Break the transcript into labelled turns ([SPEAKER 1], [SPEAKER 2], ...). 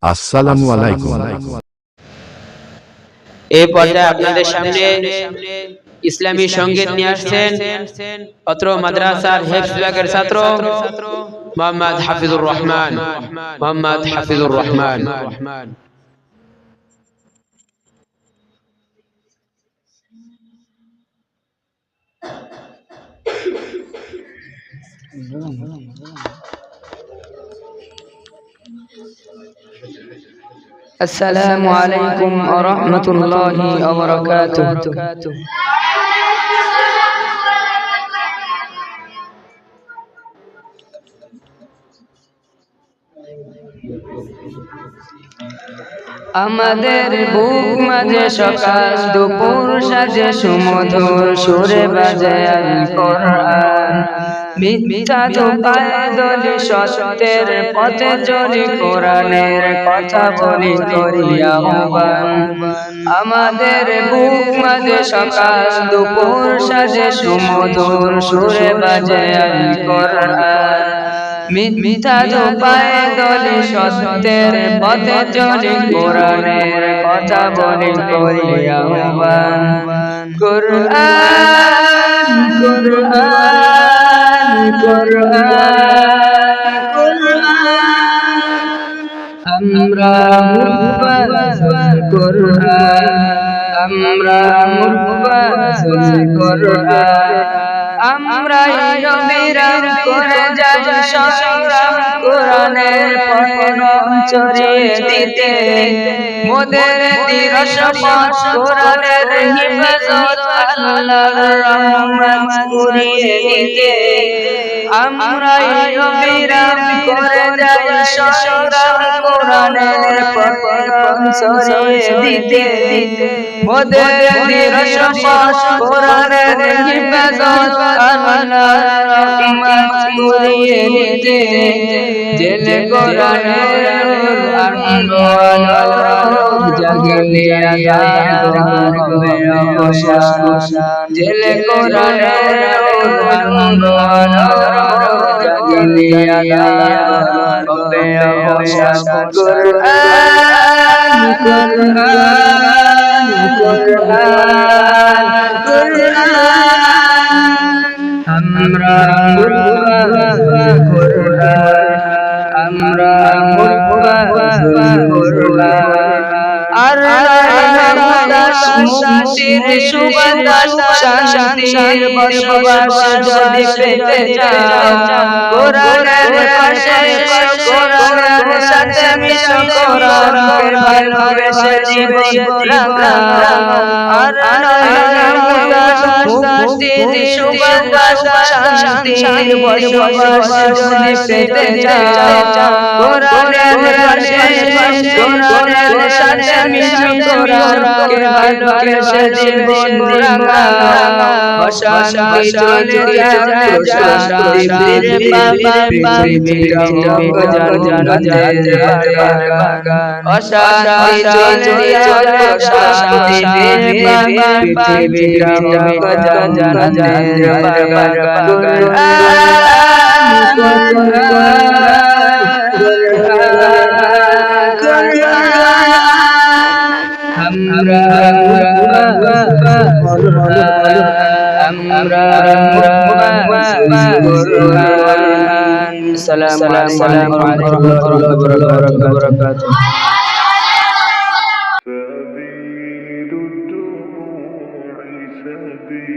[SPEAKER 1] আসসালামু আলাইকুম।
[SPEAKER 2] এই পর্যায়ে আপনাদের সামনে ইসলামী সঙ্গীত নিয়ে আসছেন অত্র মাদ্রাসার হেফজ বিভাগের ছাত্র মোহাম্মদ হাফিজুর রহমান।
[SPEAKER 3] السلام عليكم ورحمة الله وبركاته. আমাদের বুক মাঝে সকাল দুপুর সাজে সুমধুর সুরে বাজে আল কোরআন। মিথ্যা ধোঁকায় দলি সত্যের পথে চলি, কোরআনের কথা বলি করি আহ্বান। আমাদের বুক মাঝে সকাল দুপুর সাজে সুমধুর সুরে বাজে আল কোরআন। মিথ্যা ধোঁকায় দলি সত্যের পথে চলি, কোরআনের কথা বলি করি আহ্বান। কোরআন কোরআন কোরআন কোরআন আমরা মুবাজ্জিল কোরআন, আমরা মুবাজ্জিল কোরআন। আমরা অবিরাম করে যাই সংগ্রাম, কোরআনের পয়গাম ছড়িয়ে দিতে। মোদের দিবস কোরআনের হিফাজত, আল্লাহর রহমত কুড়িয়ে দিতে। আমরা অবিরাম করে যাই সংগ্রাম, কোরআনের পয়গাম ছড়িয়ে দিতে। মোদের দিবস কোরআনের হিফাজত, আল্লাহর রহমত কুড়িয়ে দিতে। জেলে কোরআনের আলো জাগলে আযাব হবে অবসান। জেলে কোরআনের আলো জাগলে আযাব হবে অবসান। কোরআন কোরআন কোরআন কোরআন আমরা মুবাজ্জিল কোরআন, আমরা মুবাজ্জিল কোরআন। আর মুক্তির সুবাতাস শান্তির বসবাস যদি পেতে চাও, কোরআনের পাশে কোরআনের সাথে মিশো, কোরআনকে ভালোবেসে জীবন রাখো। আর মুক্তির সুবাতাস শান্তির বসবাস যদি পেতে চাও, কোরআনের পাশে কোরআনের সাথে মিশো, কোরআনকে ভালোবেসে জীবন রাখো। অশান্তি চলে যাবে শান্তি ফিরে পাবা, পৃথিবীর রঙ জান্নাতের বাগান। অশান্তি চলে যাবে শান্তি ফিরে পাবা, পৃথিবীর রঙ জান্নাতের বাগান। আমরা আসসালামু আলাইকুম ওয়া রাহমাতুল্লাহি ওয়া বারাকাতুহু।